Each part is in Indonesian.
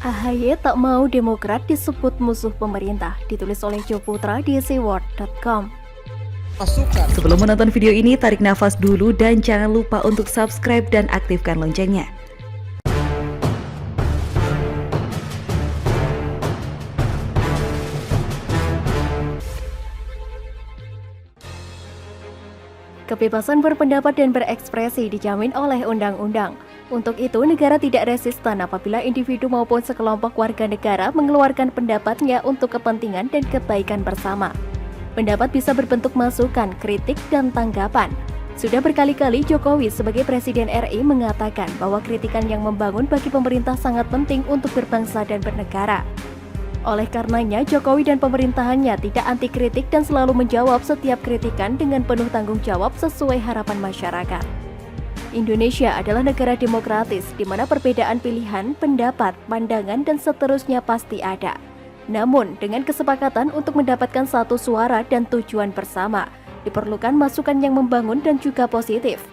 AHY tak mau Demokrat disebut musuh pemerintah, ditulis oleh Jo Putra di sword.com. Sebelum menonton video ini, tarik nafas dulu dan jangan lupa untuk subscribe dan aktifkan loncengnya. Kebebasan berpendapat dan berekspresi dijamin oleh undang-undang. Untuk itu, negara tidak resisten apabila individu maupun sekelompok warga negara mengeluarkan pendapatnya untuk kepentingan dan kebaikan bersama. Pendapat bisa berbentuk masukan, kritik, dan tanggapan. Sudah berkali-kali Jokowi sebagai Presiden RI mengatakan bahwa kritikan yang membangun bagi pemerintah sangat penting untuk berbangsa dan bernegara. Oleh karenanya, Jokowi dan pemerintahannya tidak anti kritik dan selalu menjawab setiap kritikan dengan penuh tanggung jawab sesuai harapan masyarakat. Indonesia adalah negara demokratis di mana perbedaan pilihan, pendapat, pandangan, dan seterusnya pasti ada. Namun, dengan kesepakatan untuk mendapatkan satu suara dan tujuan bersama, diperlukan masukan yang membangun dan juga positif.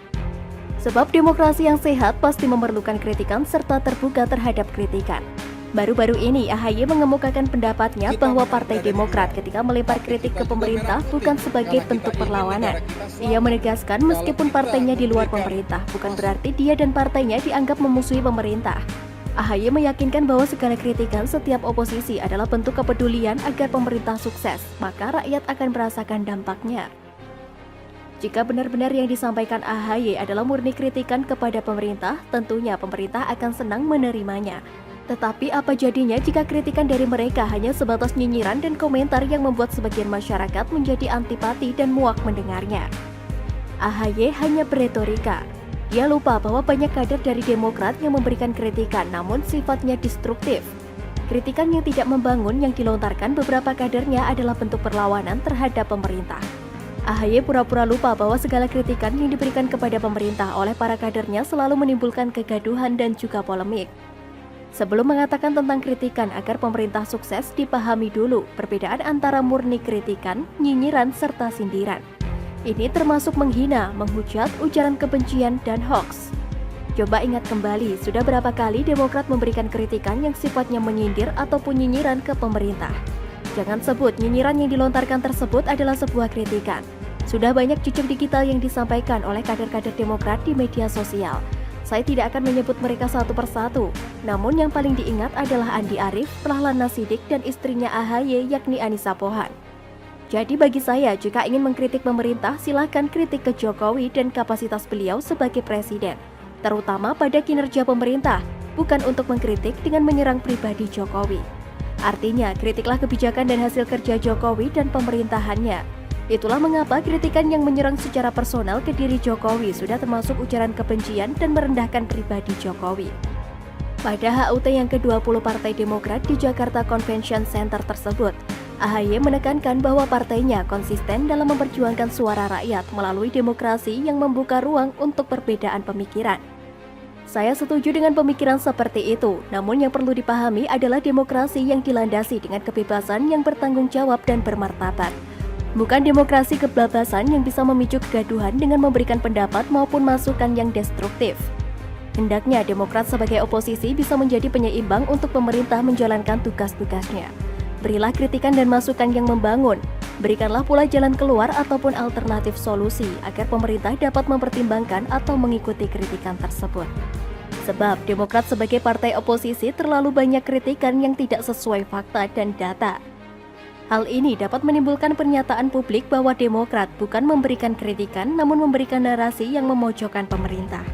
Sebab demokrasi yang sehat pasti memerlukan kritikan serta terbuka terhadap kritikan. Baru-baru ini AHY mengemukakan pendapatnya bahwa Partai Demokrat ketika melempar kritik ke pemerintah bukan sebagai bentuk perlawanan. Ia menegaskan meskipun partainya di luar pemerintah, bukan berarti dia dan partainya dianggap memusuhi pemerintah. AHY meyakinkan bahwa segala kritikan setiap oposisi adalah bentuk kepedulian agar pemerintah sukses, maka rakyat akan merasakan dampaknya. Jika benar-benar yang disampaikan AHY adalah murni kritikan kepada pemerintah, tentunya pemerintah akan senang menerimanya. Tetapi apa jadinya jika kritikan dari mereka hanya sebatas nyinyiran dan komentar yang membuat sebagian masyarakat menjadi antipati dan muak mendengarnya? AHY hanya beretorika. Dia lupa bahwa banyak kader dari Demokrat yang memberikan kritikan namun sifatnya destruktif. Kritikan yang tidak membangun yang dilontarkan beberapa kadernya adalah bentuk perlawanan terhadap pemerintah. AHY pura-pura lupa bahwa segala kritikan yang diberikan kepada pemerintah oleh para kadernya selalu menimbulkan kegaduhan dan juga polemik. Sebelum mengatakan tentang kritikan agar pemerintah sukses, dipahami dulu perbedaan antara murni kritikan, nyinyiran, serta sindiran. Ini termasuk menghina, menghujat, ujaran kebencian, dan hoaks. Coba ingat kembali, sudah berapa kali Demokrat memberikan kritikan yang sifatnya menyindir ataupun nyinyiran ke pemerintah. Jangan sebut nyinyiran yang dilontarkan tersebut adalah sebuah kritikan. Sudah banyak cucuk digital yang disampaikan oleh kader-kader Demokrat di media sosial. Saya tidak akan menyebut mereka satu persatu, namun yang paling diingat adalah Andi Arief, Rahlana Sidik, dan istrinya AHY yakni Anissa Pohan. Jadi bagi saya, jika ingin mengkritik pemerintah, silakan kritik ke Jokowi dan kapasitas beliau sebagai presiden, terutama pada kinerja pemerintah, bukan untuk mengkritik dengan menyerang pribadi Jokowi. Artinya, kritiklah kebijakan dan hasil kerja Jokowi dan pemerintahannya. Itulah mengapa kritikan yang menyerang secara personal ke diri Jokowi sudah termasuk ujaran kebencian dan merendahkan pribadi Jokowi. Pada HUT yang ke-20 Partai Demokrat di Jakarta Convention Center tersebut, AHY menekankan bahwa partainya konsisten dalam memperjuangkan suara rakyat melalui demokrasi yang membuka ruang untuk perbedaan pemikiran. Saya setuju dengan pemikiran seperti itu, namun yang perlu dipahami adalah demokrasi yang dilandasi dengan kebebasan yang bertanggung jawab dan bermartabat. Bukan demokrasi kebablasan yang bisa memicu kegaduhan dengan memberikan pendapat maupun masukan yang destruktif. Hendaknya Demokrat sebagai oposisi bisa menjadi penyeimbang untuk pemerintah menjalankan tugas-tugasnya. Berilah kritikan dan masukan yang membangun. Berikanlah pula jalan keluar ataupun alternatif solusi agar pemerintah dapat mempertimbangkan atau mengikuti kritikan tersebut. Sebab Demokrat sebagai partai oposisi terlalu banyak kritikan yang tidak sesuai fakta dan data. Hal ini dapat menimbulkan pernyataan publik bahwa Demokrat bukan memberikan kritikan namun memberikan narasi yang memojokkan pemerintah.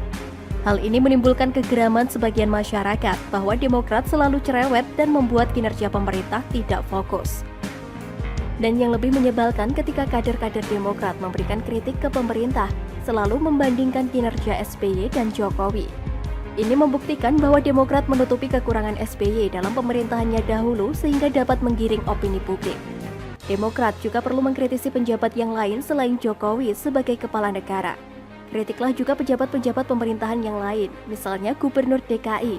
Hal ini menimbulkan kegeraman sebagian masyarakat bahwa Demokrat selalu cerewet dan membuat kinerja pemerintah tidak fokus. Dan yang lebih menyebalkan ketika kader-kader Demokrat memberikan kritik ke pemerintah selalu membandingkan kinerja SBY dan Jokowi. Ini membuktikan bahwa Demokrat menutupi kekurangan SBY dalam pemerintahannya dahulu sehingga dapat menggiring opini publik. Demokrat juga perlu mengkritisi penjabat yang lain selain Jokowi sebagai kepala negara. Kritiklah juga pejabat-pejabat pemerintahan yang lain, misalnya Gubernur DKI.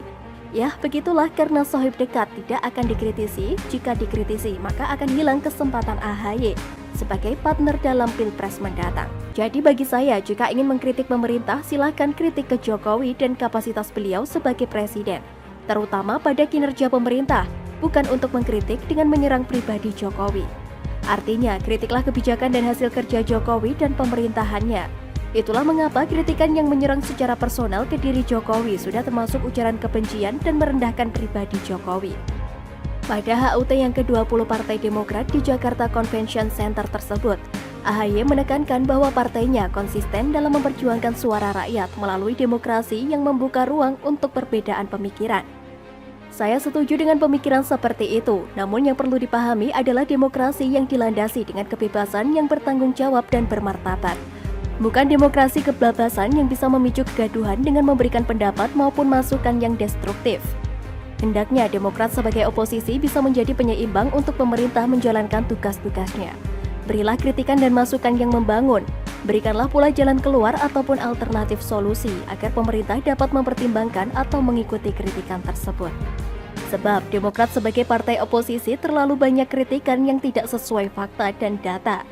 Ya, begitulah karena sohib dekat tidak akan dikritisi, jika dikritisi maka akan hilang kesempatan AHY sebagai partner dalam Pilpres mendatang. Jadi bagi saya, jika ingin mengkritik pemerintah, silakan kritik ke Jokowi dan kapasitas beliau sebagai presiden. terutama pada kinerja pemerintah, bukan untuk mengkritik dengan menyerang pribadi Jokowi. Artinya, kritiklah kebijakan dan hasil kerja Jokowi dan pemerintahannya. Itulah mengapa kritikan yang menyerang secara personal ke diri Jokowi sudah termasuk ujaran kebencian dan merendahkan pribadi Jokowi. Pada HUT yang ke-20 Partai Demokrat di Jakarta Convention Center tersebut, AHY menekankan bahwa partainya konsisten dalam memperjuangkan suara rakyat melalui demokrasi yang membuka ruang untuk perbedaan pemikiran. Saya setuju dengan pemikiran seperti itu, namun yang perlu dipahami adalah demokrasi yang dilandasi dengan kebebasan yang bertanggung jawab dan bermartabat. Bukan demokrasi kebablasan yang bisa memicu kegaduhan dengan memberikan pendapat maupun masukan yang destruktif. Hendaknya Demokrat sebagai oposisi bisa menjadi penyeimbang untuk pemerintah menjalankan tugas-tugasnya. Berilah kritikan dan masukan yang membangun. Berikanlah pula jalan keluar ataupun alternatif solusi agar pemerintah dapat mempertimbangkan atau mengikuti kritikan tersebut. Sebab Demokrat sebagai partai oposisi terlalu banyak kritikan yang tidak sesuai fakta dan data.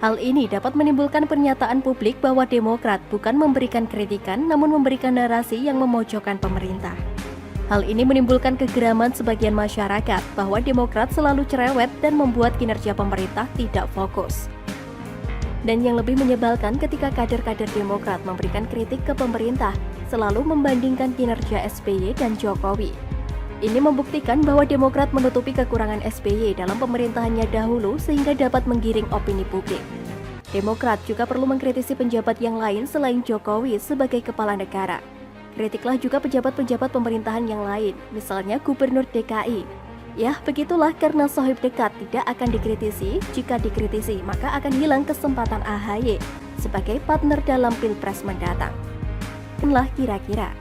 Hal ini dapat menimbulkan pernyataan publik bahwa Demokrat bukan memberikan kritikan namun memberikan narasi yang memojokkan pemerintah. Hal ini menimbulkan kegeraman sebagian masyarakat bahwa Demokrat selalu cerewet dan membuat kinerja pemerintah tidak fokus. Dan yang lebih menyebalkan ketika kader-kader Demokrat memberikan kritik ke pemerintah, selalu membandingkan kinerja SBY dan Jokowi. Ini membuktikan bahwa Demokrat menutupi kekurangan SBY dalam pemerintahannya dahulu sehingga dapat menggiring opini publik. Demokrat juga perlu mengkritisi penjabat yang lain selain Jokowi sebagai kepala negara. Kritiklah juga pejabat-pejabat pemerintahan yang lain, misalnya Gubernur DKI. Ya, begitulah karena sohib dekat tidak akan dikritisi, jika dikritisi maka akan hilang kesempatan AHY sebagai partner dalam Pilpres mendatang. Inilah kira-kira.